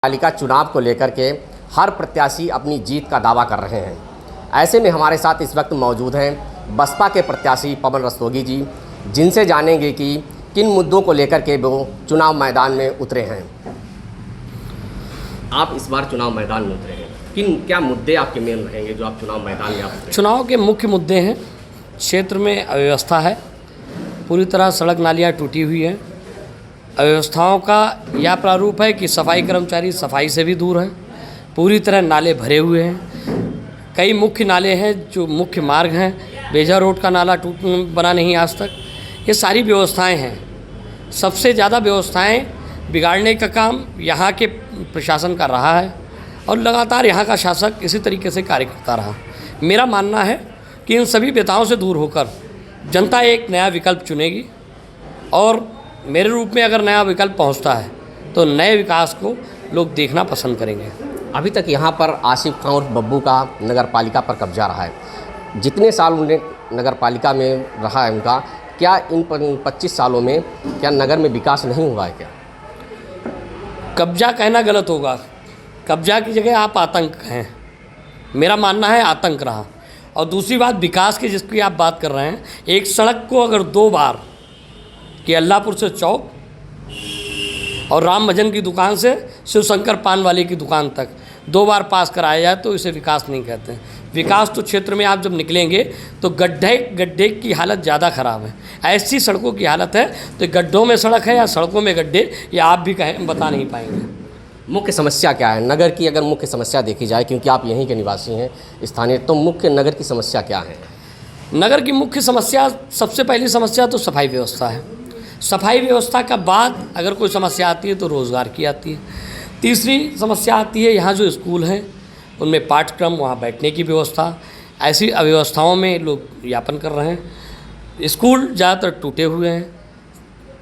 पालिका चुनाव को लेकर के हर प्रत्याशी अपनी जीत का दावा कर रहे हैं। ऐसे में हमारे साथ इस वक्त मौजूद हैं बसपा के प्रत्याशी पवन रस्तोगी जी, जिनसे जानेंगे कि किन मुद्दों को लेकर के वो चुनाव मैदान में उतरे हैं। आप इस बार चुनाव मैदान में उतरे हैं, क्या मुद्दे आपके मेन रहेंगे जो आप चुनाव मैदान में उतरे? चुनाव के मुख्य मुद्दे हैं, क्षेत्र में अव्यवस्था है, पूरी तरह सड़क नालियाँ टूटी हुई हैं। अव्यवस्थाओं का यह प्रारूप है कि सफाई कर्मचारी सफाई से भी दूर हैं, पूरी तरह नाले भरे हुए हैं। कई मुख्य नाले हैं जो मुख्य मार्ग हैं, बेजा रोड का नाला बना नहीं आज तक। ये सारी व्यवस्थाएं हैं। सबसे ज़्यादा व्यवस्थाएं बिगाड़ने का काम यहाँ के प्रशासन का रहा है और लगातार यहाँ का शासक इसी तरीके से कार्य करता रहा। मेरा मानना है कि इन सभी व्यताओं से दूर होकर जनता एक नया विकल्प चुनेगी और मेरे रूप में अगर नया विकल्प पहुंचता है तो नए विकास को लोग देखना पसंद करेंगे। अभी तक यहाँ पर आसिफ खां और बब्बू का नगर पालिका पर कब्जा रहा है। जितने साल उन्हें नगर पालिका में रहा है उनका, क्या इन 25 सालों में क्या नगर में विकास नहीं हुआ है? क्या कब्जा कहना गलत होगा, कब्जा की जगह आप आतंक हैं। मेरा मानना है आतंक रहा। और दूसरी बात विकास की जिसकी आप बात कर रहे हैं, एक सड़क को अगर 2 बार कि अल्लाहपुर से चौक और राम भजन की दुकान से शिव शंकर पान वाले की दुकान तक 2 बार पास कराया जाए तो इसे विकास नहीं कहते। विकास तो क्षेत्र में आप जब निकलेंगे तो गड्ढे की हालत ज़्यादा ख़राब है। ऐसी सड़कों की हालत है तो गड्ढों में सड़क है या सड़कों में गड्ढे, या आप भी कहें बता नहीं पाएंगे। मुख्य समस्या क्या है नगर की? अगर मुख्य समस्या देखी जाए, क्योंकि आप यहीं के निवासी हैं स्थानीय, तो मुख्य नगर की समस्या क्या है? नगर की मुख्य समस्या, सबसे पहली समस्या तो सफाई व्यवस्था है। सफाई व्यवस्था का बाद अगर कोई समस्या आती है तो रोज़गार की आती है। तीसरी समस्या आती है यहाँ जो स्कूल हैं उनमें पाठ्यक्रम, वहाँ बैठने की व्यवस्था, ऐसी अव्यवस्थाओं में लोग यापन कर रहे हैं। स्कूल ज़्यादातर टूटे हुए हैं।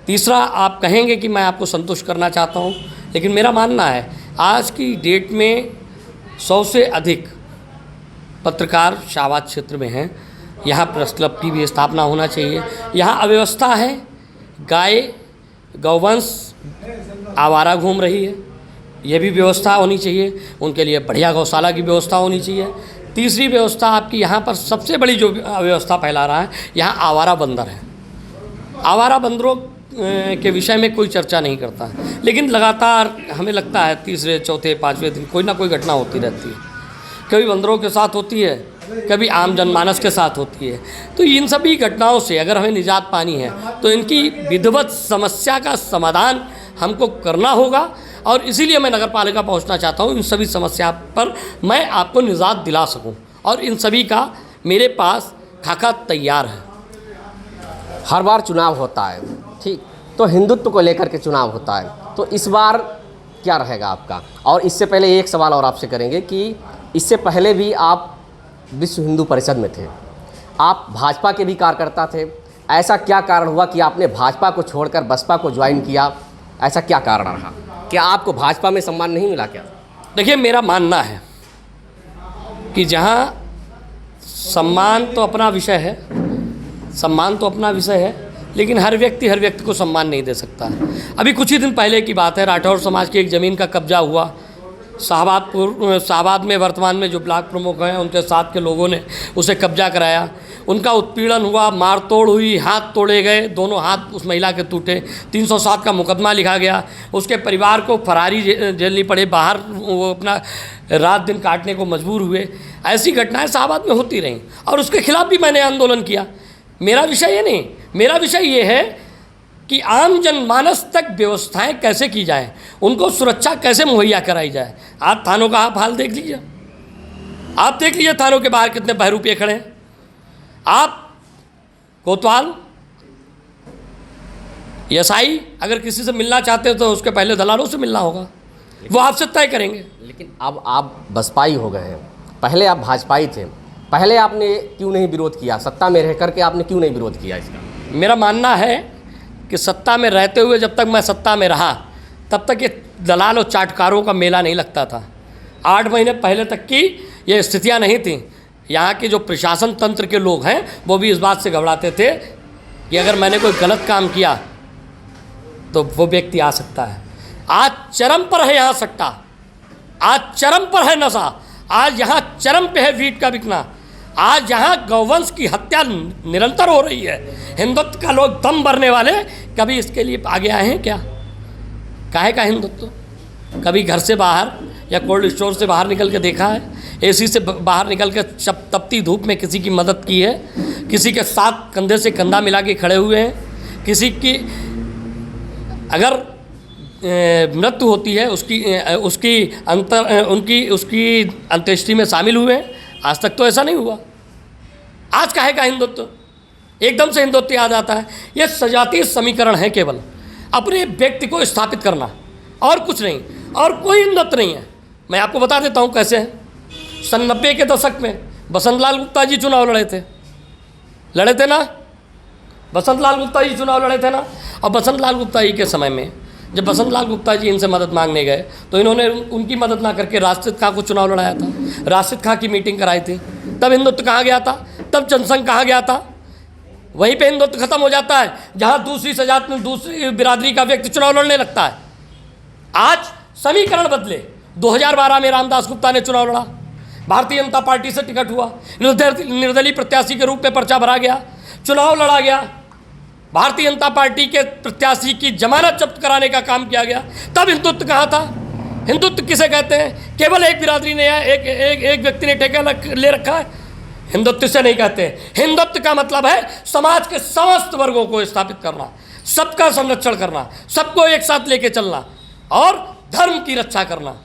तीसरा, आप कहेंगे कि मैं आपको संतुष्ट करना चाहता हूँ, लेकिन मेरा मानना है आज की डेट में 100 से अधिक पत्रकार शाहबाद क्षेत्र में हैं। यहाँ प्रेस क्लब की भी स्थापना होना चाहिए। यहाँ अव्यवस्था है, गाय गौवंश आवारा घूम रही है, ये भी व्यवस्था होनी चाहिए। उनके लिए बढ़िया गौशाला की व्यवस्था होनी चाहिए। तीसरी व्यवस्था आपकी यहाँ पर सबसे बड़ी जो अव्यवस्था फैला रहा है, यहाँ आवारा बंदर है। आवारा बंदरों के विषय में कोई चर्चा नहीं करता, लेकिन लगातार हमें लगता है तीसरे चौथे पाँचवें दिन कोई ना कोई घटना होती रहती है। कभी बंदरों के साथ होती है, कभी आम जनमानस के साथ होती है। तो इन सभी घटनाओं से अगर हमें निजात पानी है तो इनकी विधिवत समस्या का समाधान हमको करना होगा और इसीलिए मैं नगर पालिका पहुँचना चाहता हूँ। इन सभी समस्या पर मैं आपको निजात दिला सकूँ और इन सभी का मेरे पास खाका तैयार है। हर बार चुनाव होता है, ठीक, तो हिंदुत्व को लेकर के चुनाव होता है, तो इस बार क्या रहेगा आपका? और इससे पहले एक सवाल और आपसे करेंगे कि इससे पहले भी आप विश्व हिंदू परिषद में थे, आप भाजपा के भी कार्यकर्ता थे। ऐसा क्या कारण हुआ कि आपने भाजपा को छोड़कर बसपा को ज्वाइन किया? ऐसा क्या कारण रहा? क्या आपको भाजपा में सम्मान नहीं मिला क्या? देखिए, मेरा मानना है कि जहाँ सम्मान तो अपना विषय है, सम्मान तो अपना विषय है, लेकिन हर व्यक्ति को सम्मान नहीं दे सकता। अभी कुछ ही दिन पहले की बात है, राठौर समाज की एक ज़मीन का कब्जा हुआ शाहबाद में। वर्तमान में जो ब्लॉक प्रमुख हैं उनके साथ के लोगों ने उसे कब्जा कराया। उनका उत्पीड़न हुआ, मार तोड़ हुई, हाथ तोड़े गए, दोनों हाथ उस महिला के टूटे। 307 का मुकदमा लिखा गया। उसके परिवार को फरारी झेलनी पड़े, बाहर वो अपना रात दिन काटने को मजबूर हुए। ऐसी घटनाएं शाहबाद में होती रहीं और उसके खिलाफ भी मैंने आंदोलन किया। मेरा विषय ये नहीं, मेरा विषय ये है कि आम जनमानस तक व्यवस्थाएं कैसे की जाए, उनको सुरक्षा कैसे मुहैया कराई जाए। आप थानों का आप हाल देख लीजिए, आप देख लीजिए थानों के बाहर कितने बहरूपिये खड़े हैं। आप कोतवाल एसआई अगर किसी से मिलना चाहते हो तो उसके पहले दलालों से मिलना होगा, वो आपसे तय करेंगे। लेकिन अब आप बसपाई हो गए हैं, पहले आप भाजपाई थे। पहले आपने क्यों नहीं विरोध किया? सत्ता में रह करके आपने क्यों नहीं विरोध किया इसका? मेरा मानना है कि सत्ता में रहते हुए जब तक मैं सत्ता में रहा तब तक ये दलाल और चाटकारों का मेला नहीं लगता था। 8 महीने पहले तक की ये स्थितियां नहीं थीं। यहाँ के जो प्रशासन तंत्र के लोग हैं वो भी इस बात से घबराते थे कि अगर मैंने कोई गलत काम किया तो वो व्यक्ति आ सकता है। आज चरम पर है यहाँ सट्टा। आज चरम पर है नशा, आज यहाँ चरम पे है वीट का बिकना, आज यहाँ गौवंश की हत्या निरंतर हो रही है। हिंदुत्व का लोग दम भरने वाले कभी इसके लिए आगे आए हैं क्या? काहे का हिंदुत्व? कभी घर से बाहर या कोल्ड स्टोर से बाहर निकल के देखा है? एसी से बाहर निकल के तपती धूप में किसी की मदद की है? किसी के साथ कंधे से कंधा मिला के खड़े हुए हैं? किसी की अगर मृत्यु होती है उसकी अंत्येष्टि में शामिल हुए हैं? आज तक तो ऐसा नहीं हुआ। आज काहे का हिंदुत्व? एकदम से हिंदुत्व याद आता है। ये सजातीय समीकरण है, केवल अपने व्यक्ति को स्थापित करना और कुछ नहीं, और कोई हिंदुत्व नहीं है। मैं आपको बता देता हूँ कैसे है। सन 90 के दशक में बसंत लाल गुप्ता जी चुनाव लड़े थे ना, बसंत लाल गुप्ता जी चुनाव लड़े थे ना। और बसंत लाल गुप्ता जी के समय में जब बसंत लाल गुप्ता जी इनसे मदद मांगने गए तो इन्होंने उनकी मदद ना करके राशिद खां को चुनाव लड़ाया था, राशिद खां की मीटिंग कराई थी। तब हिंदुत्व कहाँ गया था? तब जनसंघ कहाँ गया था? वहीं पे हिंदुत्व खत्म हो जाता है जहाँ दूसरी सजात में दूसरी बिरादरी का व्यक्ति चुनाव लड़ने लगता है। आज समीकरण बदले। 2012 में रामदास गुप्ता ने चुनाव लड़ा, भारतीय जनता पार्टी से टिकट हुआ, निर्दलीय प्रत्याशी के रूप में पर्चा भरा गया, चुनाव लड़ा गया, भारतीय जनता पार्टी के प्रत्याशी की जमानत जब्त कराने का काम किया गया। तब हिंदुत्व कहाँ था? हिंदुत्व किसे कहते हैं? केवल एक बिरादरी ने एक व्यक्ति ने ठेका ले रखा है। हिंदुत्व से नहीं कहते। हिंदुत्व का मतलब है समाज के समस्त वर्गों को स्थापित करना, सबका संरक्षण करना, सबको एक साथ लेके चलना और धर्म की रक्षा करना।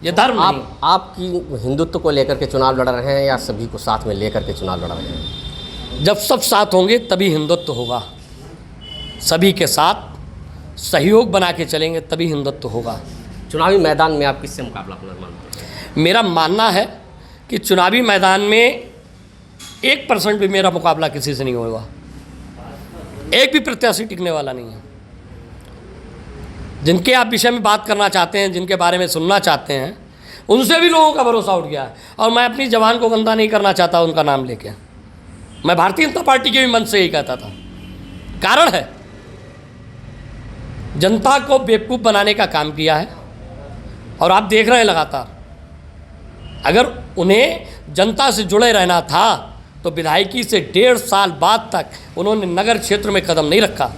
ये धर्म नहीं। आपकी हिंदुत्व को लेकर के चुनाव लड़ रहे हैं या सभी को साथ में लेकर के चुनाव लड़ रहे हैं? जब सब साथ होंगे तभी हिंदुत्व होगा। सभी के साथ सहयोग बना के चलेंगे तभी हिंदुत्व होगा। चुनावी मैदान में आप किससे मुकाबला करना मानते हैं? मेरा मानना है कि चुनावी मैदान में 1% भी मेरा मुकाबला किसी से नहीं होगा। एक भी प्रत्याशी टिकने वाला नहीं है। जिनके आप विषय में बात करना चाहते हैं, जिनके बारे में सुनना चाहते हैं, उनसे भी लोगों का भरोसा उठ गया है। और मैं अपनी जबान को गंदा नहीं करना चाहता उनका नाम लेके। मैं भारतीय जनता पार्टी के भी मन से यही कहता था। कारण है, जनता को बेवकूफ़ बनाने का काम किया है और आप देख रहे हैं लगातार। अगर उन्हें जनता से जुड़े रहना था तो विधायकी से 1.5 साल बाद तक उन्होंने नगर क्षेत्र में कदम नहीं रखा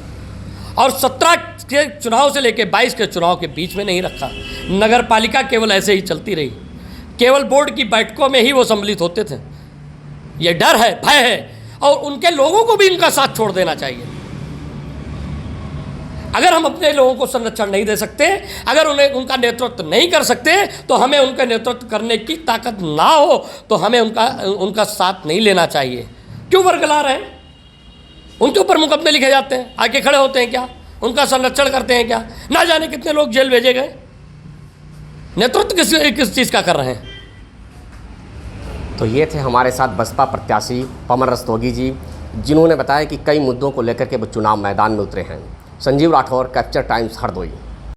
और 17 के चुनाव से लेकर 22 के चुनाव के बीच में नहीं रखा। नगर पालिका केवल ऐसे ही चलती रही, केवल बोर्ड की बैठकों में ही वो सम्मिलित होते थे। ये डर है, भय है, और उनके लोगों को भी इनका साथ छोड़ देना चाहिए। अगर हम अपने लोगों को संरक्षण नहीं दे सकते, अगर उन्हें उनका नेतृत्व नहीं कर सकते, तो हमें उनका नेतृत्व करने की ताकत ना हो तो हमें उनका साथ नहीं लेना चाहिए। क्यों वर्गला रहे हैं? उनके ऊपर मुकदमे लिखे जाते हैं, आके खड़े होते हैं क्या? उनका संरक्षण करते हैं क्या? ना जाने कितने लोग जेल भेजे गए। नेतृत्व किस चीज़ का कर रहे हैं? तो ये थे हमारे साथ बसपा प्रत्याशी पवन रस्तोगी जी, जिन्होंने बताया कि कई मुद्दों को लेकर के वो चुनाव मैदान में उतरे हैं। Sanjeev Rathore, capture times, Hardoi.